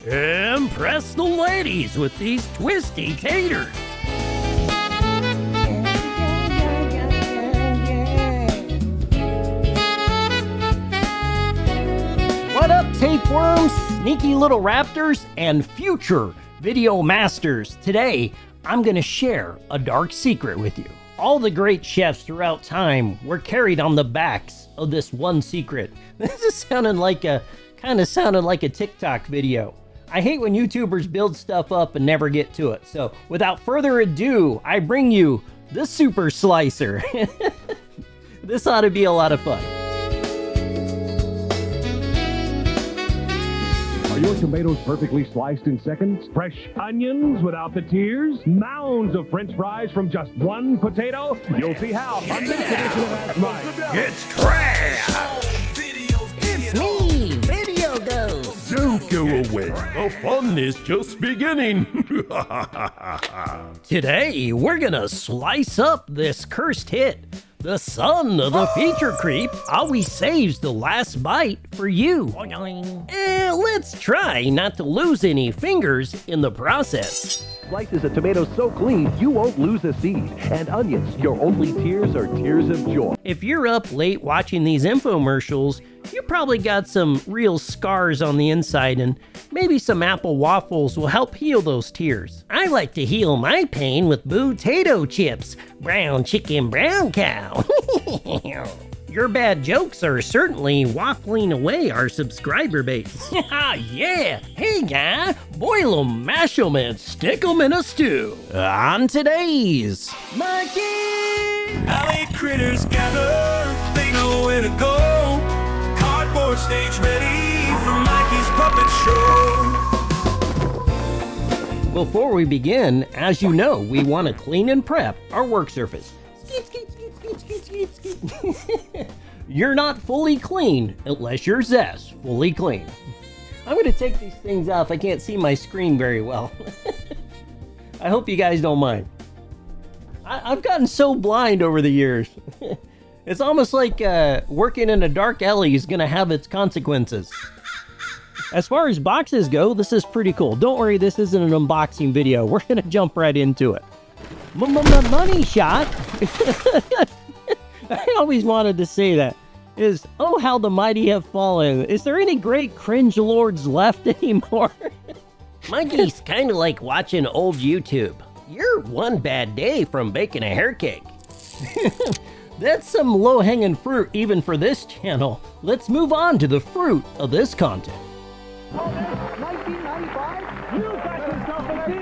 Impress the ladies with these twisty taters. What up, tapeworms, sneaky little raptors, and future video masters? Today, I'm going to share a dark secret with you. All the great chefs throughout time were carried on the backs of this one secret. This is sounding like a TikTok video. I hate when YouTubers build stuff up and never get to it. So without further ado, I bring you the Super Slicer. This ought to be a lot of fun. Are your tomatoes perfectly sliced in seconds? Fresh onions without the tears? Mounds of French fries from just one potato? You'll see how on this edition of Ask Mike. It's trash! It's me, Video Ghost! Don't go away, the fun is just beginning! Today, we're gonna slice up this cursed hit. The son of the feature creep always saves the last bite for you. Let's try not to lose any fingers in the process. Slices of tomatoes so clean, you won't lose a seed. And onions, your only tears are tears of joy. If you're up late watching these infomercials, you probably got some real scars on the inside, and maybe some apple waffles will help heal those tears. I like to heal my pain with potato chips. Brown chicken, brown cow. Your bad jokes are certainly waffling away our subscriber base. Yeah! Hey guy, boil 'em, mash 'em, and stick 'em in a stew. On today's Mikey! Alley critters gather, they know where to go. Cardboard stage ready for Mikey's puppet show. Before we begin, as you know, we want to clean and prep our work surface. You're not fully clean unless you're Zest fully clean. I'm going to take these things off. I can't see my screen very well. I hope you guys don't mind. I've gotten so blind over the years. It's almost like working in a dark alley is going to have its consequences. As far as boxes go, this is pretty cool. Don't worry, this isn't an unboxing video. We're going to jump right into it. Money shot. I always wanted to say that. Is, oh, how the mighty have fallen. Is there any great cringe lords left anymore? Mikey's kind of like watching old YouTube. You're one bad day from baking a hair cake. That's some low-hanging fruit even for this channel. Let's move on to the fruit of this content.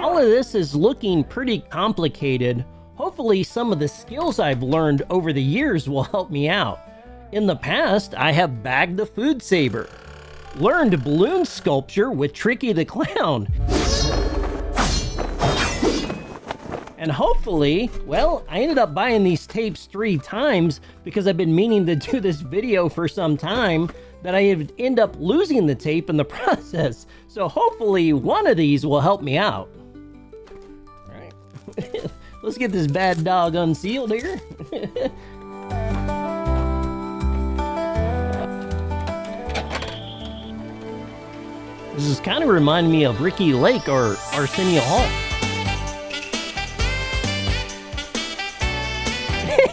All of this is looking pretty complicated. Hopefully some of the skills I've learned over the years will help me out. In the past, I have bagged the food saver, learned balloon sculpture with Tricky the Clown, and hopefully, well, I ended up buying these tapes 3 times because I've been meaning to do this video for some time, that I would end up losing the tape in the process. So hopefully one of these will help me out. All right. Let's get this bad dog unsealed here. This is kind of reminding me of Ricky Lake or Arsenio Hall.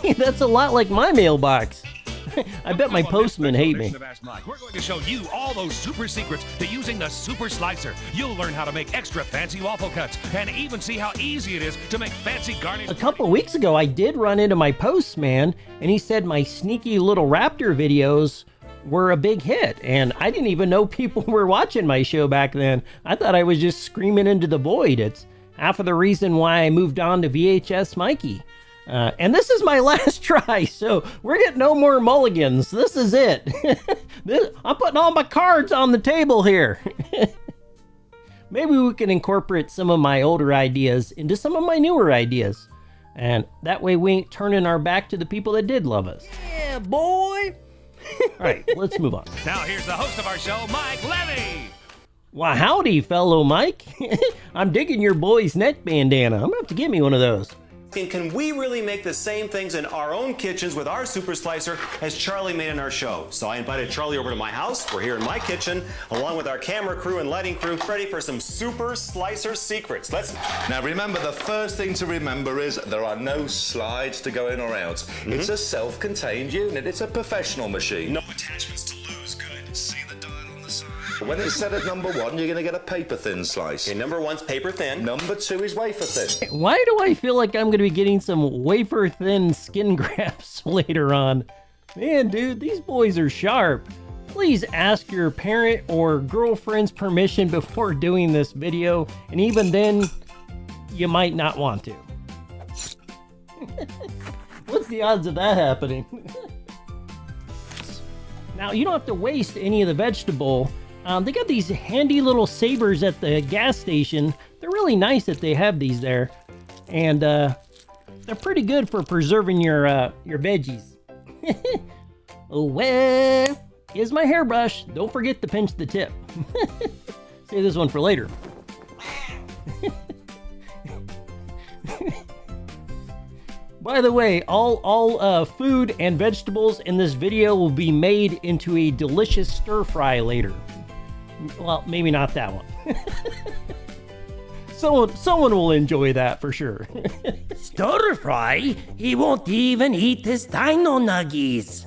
Hey, that's a lot like my mailbox. I bet my postmen hate me. We're going to show you all those super secrets to using the Super Slicer. You'll learn how to make extra fancy waffle cuts and even see how easy it is to make fancy garnish. A couple weeks ago, I did run into my postman, and he said my sneaky little raptor videos were a big hit, and I didn't even know people were watching my show back then. I thought I was just screaming into the void. It's half of the reason why I moved on to VHS Mikey. And this is my last try, so we're getting no more mulligans. This is it. I'm putting all my cards on the table here. Maybe we can incorporate some of my older ideas into some of my newer ideas. And that way we ain't turning our back to the people that did love us. Yeah, boy. All right, let's move on. Now here's the host of our show, Mike Levy. Why, howdy, fellow Mike. I'm digging your boy's neck bandana. I'm gonna have to give me one of those. Can we really make the same things in our own kitchens with our super slicer as Charlie made in our show? So I invited Charlie over to my house. We're here in my kitchen, along with our camera crew and lighting crew, ready for some super slicer secrets. Now remember, the first thing to remember is there are no slides to go in or out. It's a self-contained unit. It's a professional machine. No attachments to lose. Good. See the dial on the side. When it's set at number 1, you're going to get a paper-thin slice. Okay, number 1's paper thin. Number 2 is wafer-thin. Why do I feel like I'm going to be getting some wafer-thin skin grafts later on? Man, dude, these boys are sharp. Please ask your parent or girlfriend's permission before doing this video, and even then, you might not want to. What's the odds of that happening? Now, you don't have to waste any of the vegetable. They got these handy little sabers at the gas station. They're really nice that they have these there. And they're pretty good for preserving your veggies. Oh, well, here's my hairbrush. Don't forget to pinch the tip. Save this one for later. By the way, all food and vegetables in this video will be made into a delicious stir fry later. Well, maybe not that one. Someone will enjoy that for sure. Stir fry? He won't even eat his dino nuggies.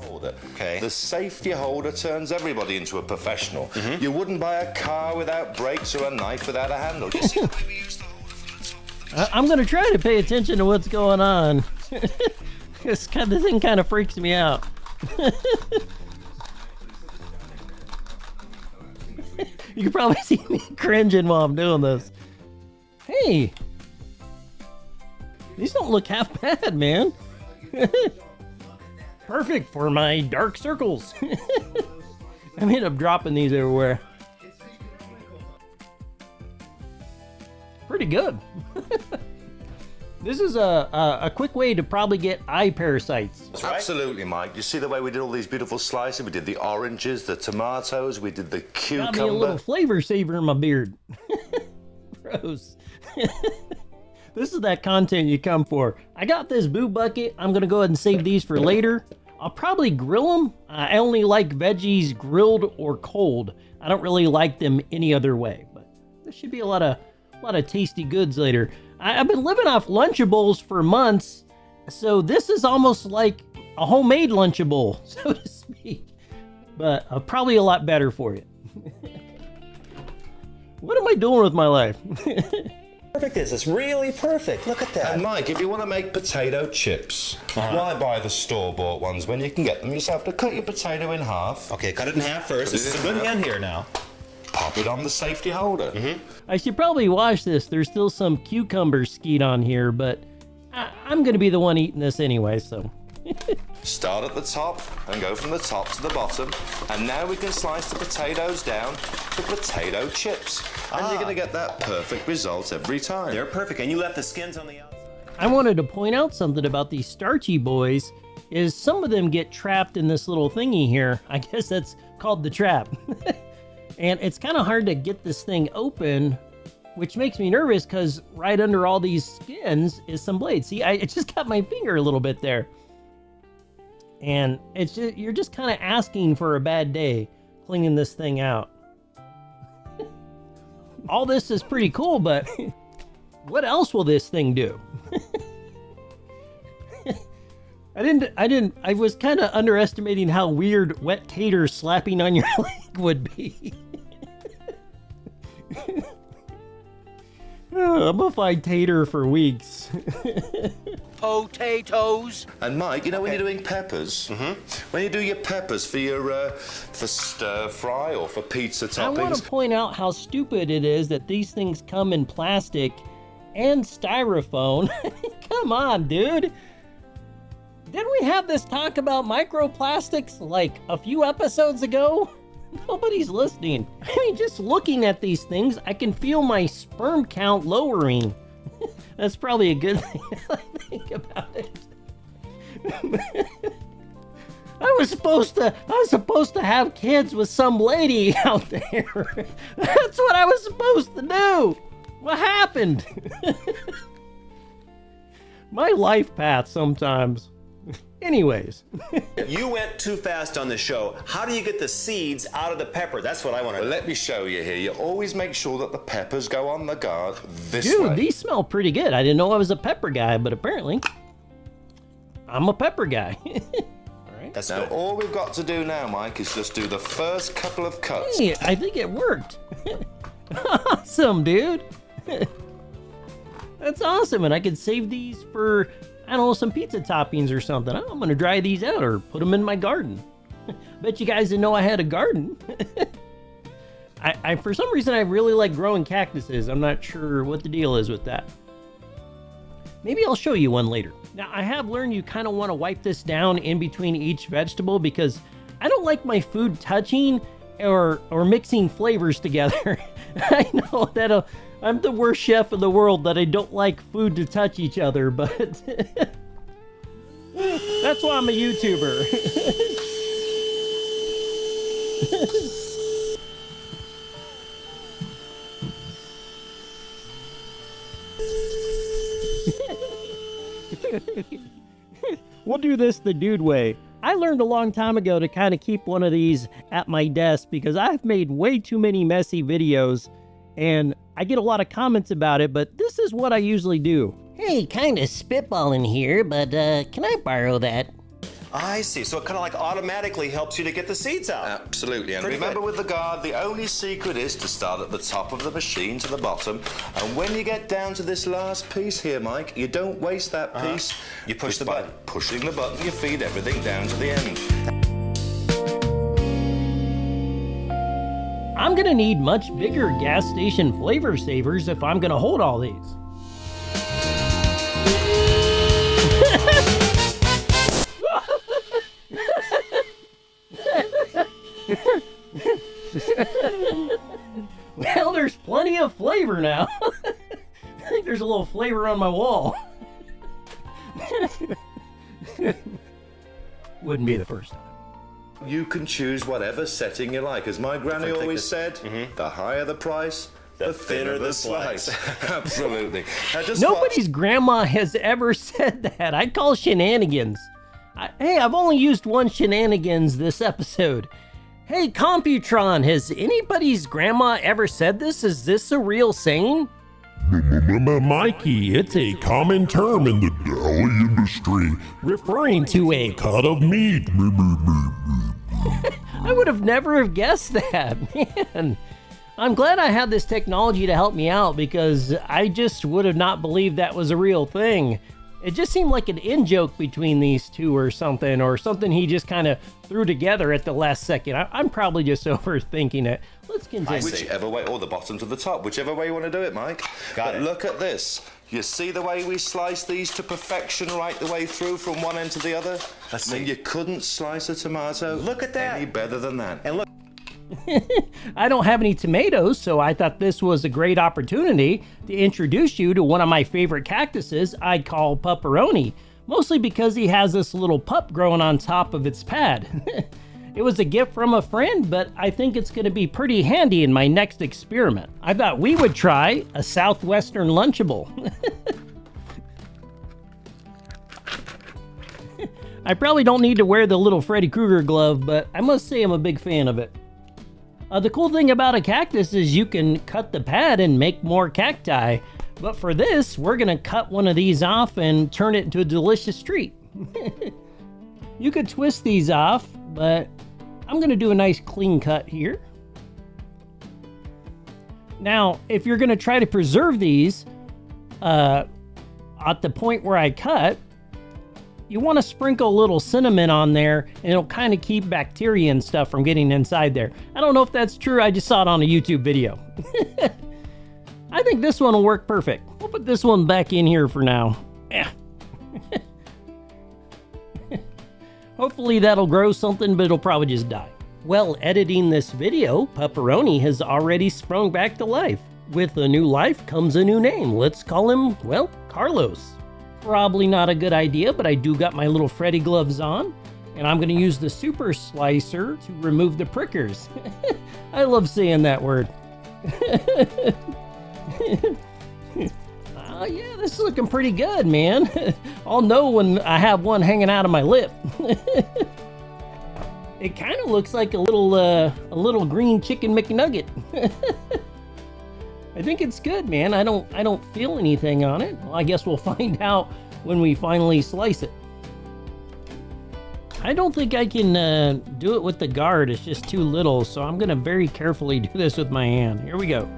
Okay. The safety holder turns everybody into a professional. You wouldn't buy a car without brakes or a knife without a handle. You see the way we use the holder for the top of the... I'm gonna try to pay attention to what's going on. This kind of thing kind of freaks me out. You can probably see me cringing while I'm doing this. Hey, these don't look half bad, man. Perfect for my dark circles. I ended up dropping these everywhere. Pretty good. This is a quick way to probably get eye parasites. Absolutely, Mike. You see the way we did all these beautiful slices? We did the oranges, the tomatoes, we did the cucumber. Got me a little flavor saver in my beard. Gross. This is that content you come for. I got this boo bucket. I'm gonna go ahead and save these for later. I'll probably grill them. I only like veggies grilled or cold. I don't really like them any other way, but there should be a lot of tasty goods later. I've been living off Lunchables for months, so this is almost like a homemade Lunchable, so to speak, but probably a lot better for you. What am I doing with my life? Perfect this. It's really perfect. Look at that. And Mike, if you want to make potato chips, why buy the store-bought ones when you can get them yourself? To cut your potato in half. Okay, cut it in half first. This is a good end here now. Pop it on the safety holder. I should probably wash this. There's still some cucumber skeet on here, but I'm going to be the one eating this anyway, so. Start at the top and go from the top to the bottom. And now we can slice the potatoes down to potato chips. And you're going to get that perfect result every time. They're perfect, and you left the skins on the outside. I wanted to point out something about these starchy boys, is some of them get trapped in this little thingy here. I guess that's called the trap. And it's kind of hard to get this thing open, which makes me nervous because right under all these skins is some blades. See, I just got my finger a little bit there. And it's just, you're just kind of asking for a bad day cleaning this thing out. All this is pretty cool, but what else will this thing do? I was kind of underestimating how weird wet tater slapping on your leg would be. I'm gonna fight tater for weeks. Potatoes. And Mike, you know when you're doing peppers, when you do your peppers for your for stir fry or for pizza toppings. I want to point out how stupid it is that these things come in plastic and styrofoam. Come on, dude. Didn't we have this talk about microplastics like a few episodes ago? Nobody's listening. I mean, just looking at these things, I can feel my sperm count lowering. That's probably a good thing now I think about it. I was supposed to have kids with some lady out there. That's what I was supposed to do. What happened? My life path sometimes. Anyways. You went too fast on the show. How do you get the seeds out of the pepper? That's what I want to know. Let me show you here. You always make sure that the peppers go on the guard this way. Dude, these smell pretty good. I didn't know I was a pepper guy, but apparently I'm a pepper guy. All right. That's Now, good. all we've got to do now, Mike, is just do the first couple of cuts. Hey, I think it worked. Awesome, dude. That's awesome, and I could save these for, I don't know, some pizza toppings or something. I'm gonna dry these out or put them in my garden. Bet you guys didn't know I had a garden. I for some reason, I really like growing cactuses. I'm not sure what the deal is with that. Maybe I'll show you one later. Now, I have learned you kind of want to wipe this down in between each vegetable because I don't like my food touching or mixing flavors together. I know that I'm the worst chef in the world that I don't like food to touch each other, but that's why I'm a YouTuber. We'll do this the dude way. I learned a long time ago to kind of keep one of these at my desk because I've made way too many messy videos and I get a lot of comments about it, but this is what I usually do. Hey, kinda spitballing here, but can I borrow that? I see. So it kind of like automatically helps you to get the seeds out. Absolutely. And Pretty remember good. with the guard, the only secret is to start at the top of the machine to the bottom. And when you get down to this last piece here, Mike, you don't waste that piece. You push Just the by button. pushing the button, you feed everything down to the end. I'm gonna need much bigger gas station flavor savers if I'm gonna hold all these. Well, there's plenty of flavor now. I think there's a little flavor on my wall. Wouldn't be the first time. You can choose whatever setting you like. As my granny take always this- said, the higher the price, the thinner the slice. Absolutely. Now just Nobody's grandma has ever said that. I call shenanigans. Hey, I've only used one shenanigans this episode. Hey, Computron, has anybody's grandma ever said this? Is this a real saying? Mikey, it's a common term in the deli industry, referring to a cut of meat. I would have never have guessed that, man. I'm glad I had this technology to help me out because I just would have not believed that was a real thing. It just seemed like an in-joke between these two or something he just kind of threw together at the last second. I'm probably just overthinking it. Let's continue. Whichever way, or the bottom to the top, whichever way you want to do it, Mike. Got it. Look at this. You see the way we slice these to perfection right the way through from one end to the other? Let's I mean, see. you couldn't slice a tomato Look at that. any better than that. And look, I don't have any tomatoes, so I thought this was a great opportunity to introduce you to one of my favorite cactuses I call pepperoni, mostly because he has this little pup growing on top of its pad. It was a gift from a friend, but I think it's going to be pretty handy in my next experiment. I thought we would try a Southwestern Lunchable. I probably don't need to wear the little Freddy Krueger glove, but I must say I'm a big fan of it. The cool thing about a cactus is you can cut the pad and make more cacti. But for this, we're gonna cut one of these off and turn it into a delicious treat. You could twist these off, but I'm gonna do a nice clean cut here. Now, if you're gonna try to preserve these, at the point where I cut, you want to sprinkle a little cinnamon on there and it'll kind of keep bacteria and stuff from getting inside there. I don't know if that's true, I just saw it on a YouTube video. I think this one will work perfect. We'll put this one back in here for now. Yeah. Hopefully that'll grow something, but it'll probably just die. Well, editing this video, Pepperoni has already sprung back to life. With a new life comes a new name. Let's call him, well, Carlos. Probably not a good idea, but I do got my little Freddy gloves on, and I'm going to use the super slicer to remove the prickers. I love saying that word. Oh yeah, this is looking pretty good, man. I'll know when I have one hanging out of my lip. It kind of looks like a little green chicken McNugget. I think it's good, man. I don't feel anything on it. Well, I guess we'll find out when we finally slice it. I don't think I can do it with the guard. It's just too little, so I'm gonna very carefully do this with my hand. Here we go.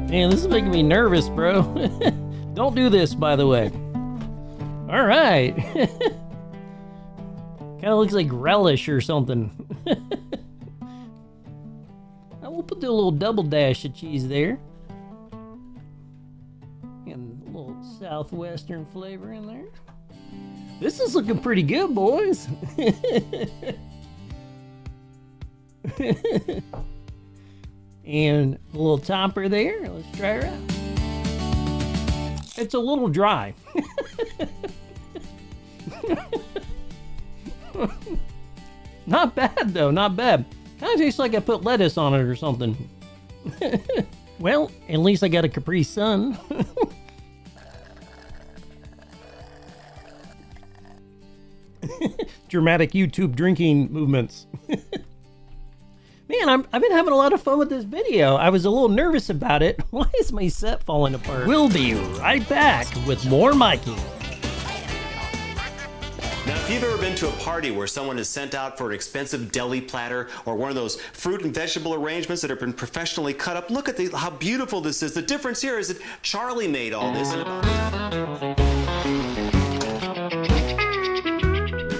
Man, this is making me nervous, bro. Don't do this, by the way. All right. Kind of looks like relish or something. We'll put a little double dash of cheese there. And a little southwestern flavor in there. This is looking pretty good, boys. And a little topper there. Let's try her out. It's a little dry. Not bad though, not bad. Kind of tastes like I put lettuce on it or something. Well, at least I got a Capri Sun. Dramatic YouTube drinking movements. Man, I've been having a lot of fun with this video. I was a little nervous about it. Why is my set falling apart? We'll be right back with more Mikey. Now, if you've ever been to a party where someone is sent out for an expensive deli platter or one of those fruit and vegetable arrangements that have been professionally cut up, look at how beautiful this is. The difference here is that Charlie made all this.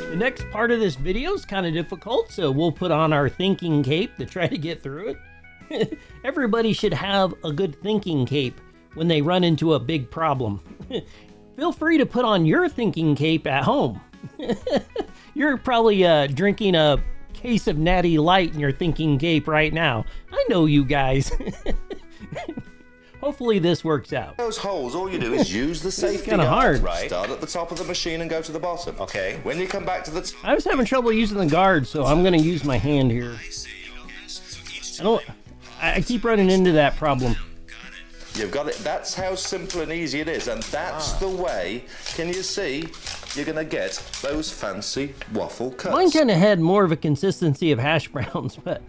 The next part of this video is kind of difficult, so we'll put on our thinking cape to try to get through it. Everybody should have a good thinking cape when they run into a big problem. Feel free to put on your thinking cape at home. You're probably drinking a case of Natty Light in your thinking cape right now. I know you guys. Hopefully this works out. Those holes, all you do is use the safety kinda guard, hard. right? Start at the top of the machine and go to the bottom. Okay. When you come back to the I was having trouble using the guard, so I'm gonna use my hand here. I keep running into that problem. You've got it. That's how simple and easy it is, and that's the way. Can you see? You're gonna get those fancy waffle cuts. Mine kind of had more of a consistency of hash browns, but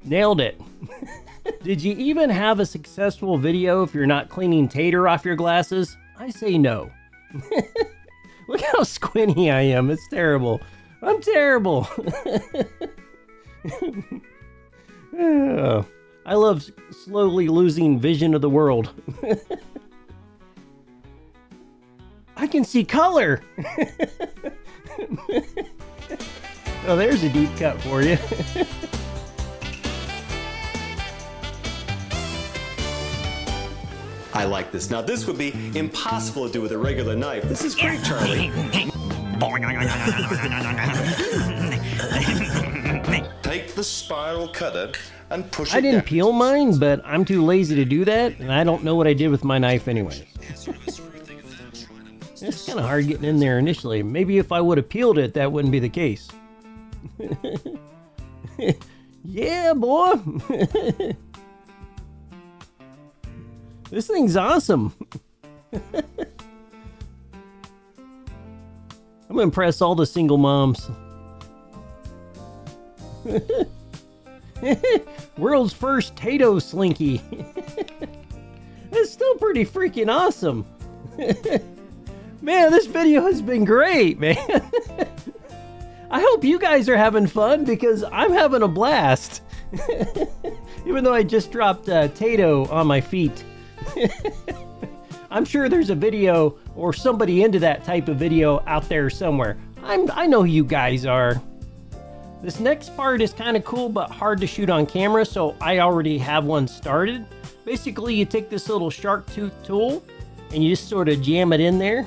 nailed it. Did you even have a successful video if you're not cleaning tater off your glasses? I say no. Look how squinty I am. It's terrible. I'm terrible. Oh, I love slowly losing vision of the world. I can see color. Oh, there's a deep cut for you. I like this. Now, this would be impossible to do with a regular knife. This is great, Charlie. Take the spiral cutter and push it I didn't down. peel mine, but I'm too lazy to do that, and I don't know what I did with my knife anyway. It's kind of hard getting in there initially. Maybe if I would have peeled it, that wouldn't be the case. Yeah, boy. This thing's awesome. I'm gonna impress all the single moms. World's first Tato Slinky. That's still pretty freaking awesome. Man, this video has been great, man. I hope you guys are having fun because I'm having a blast. Even though I just dropped Tato on my feet. I'm sure there's a video or somebody into that type of video out there somewhere. I know who you guys are. This next part is kind of cool but hard to shoot on camera, so I already have one started. Basically, you take this little shark tooth tool and you just sort of jam it in there.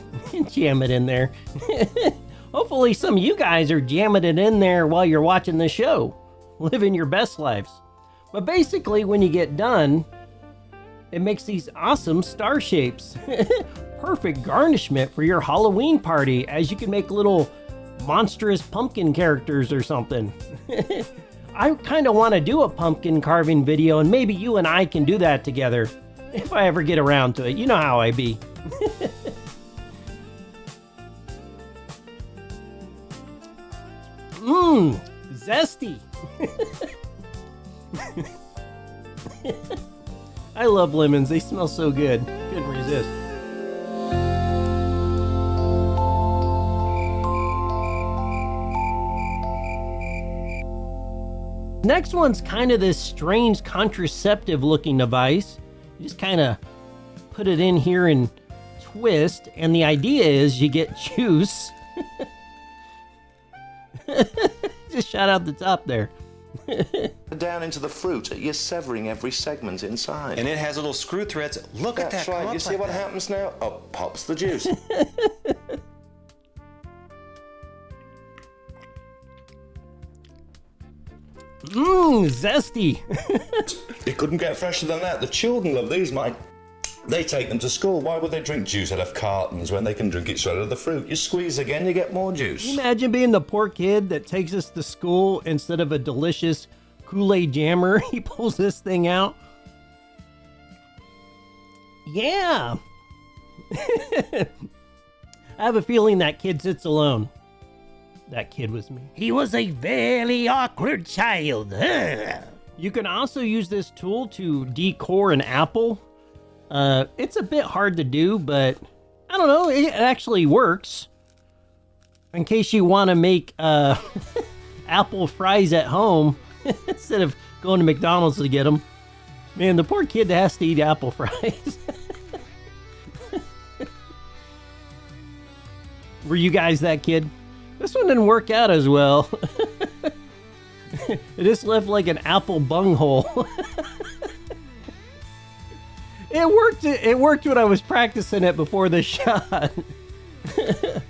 Jam it in there. Hopefully some of you guys are jamming it in there while you're watching the show. Living your best lives. But basically, when you get done, it makes these awesome star shapes. Perfect garnishment for your Halloween party, as you can make little monstrous pumpkin characters or something. I kind of want to do a pumpkin carving video, and maybe you and I can do that together if I ever get around to it. You know how I be. Mmm, zesty. I love lemons. They smell so good. Couldn't resist. Next one's kind of this strange contraceptive looking device. You just kind of put it in here and twist, and the idea is you get juice. Just shot out the top there. Down into the fruit, you're severing every segment inside. And it has little screw threads. Look at that. That's right. You see what happens now? Up pops the juice. Mmm, zesty. It couldn't get fresher than that. The children love these, Mike. They take them to school. Why would they drink juice out of cartons when they can drink it straight out of the fruit? You squeeze again, you get more juice. Can you imagine being the poor kid that takes us to school instead of a delicious Kool-Aid jammer? He pulls this thing out. Yeah. I have a feeling that kid sits alone. That kid was me. He was a very awkward child. You can also use this tool to decore an apple. It's a bit hard to do, but I don't know, it actually works. In case you want to make apple fries at home instead of going to McDonald's to get them. Man, the poor kid that has to eat apple fries. Were you guys that kid? This one didn't work out as well. It just left like an apple bunghole. It worked when I was practicing it before the shot.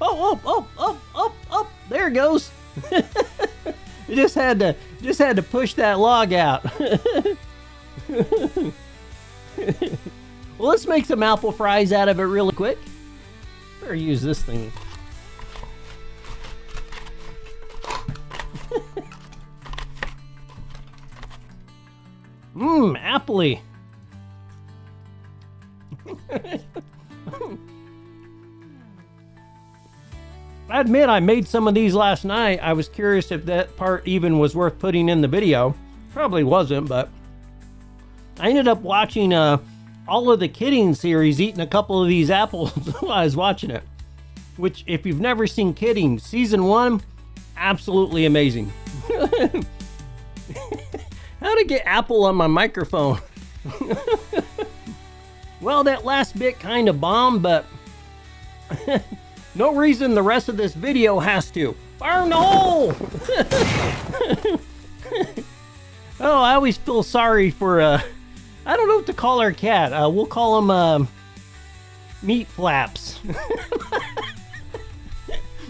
Oh, there it goes. You just had to push that log out. Well, let's make some apple fries out of it really quick. Better use this thing. Mmm, appley. I admit I made some of these last night. I was curious if that part even was worth putting in the video. Probably wasn't, but I ended up watching all of the Kidding series, eating a couple of these apples while I was watching it. Which, if you've never seen Kidding, season 1, absolutely amazing. How to get apple on my microphone? Well, that last bit kind of bombed, but no reason the rest of this video has to. Burn the hole! Oh, I always feel sorry for, I don't know what to call our cat. We'll call him, meat flaps.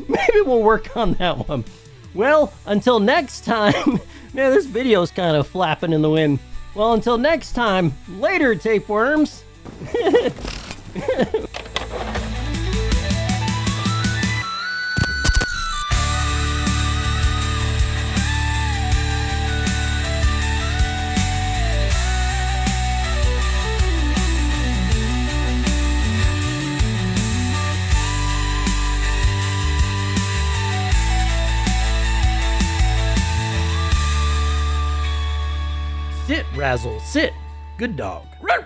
Maybe we'll work on that one. Well, until next time, man, this video's kind of flapping in the wind. Well, until next time, later, tapeworms. Sit, Razzle, sit. Good dog. Ruff.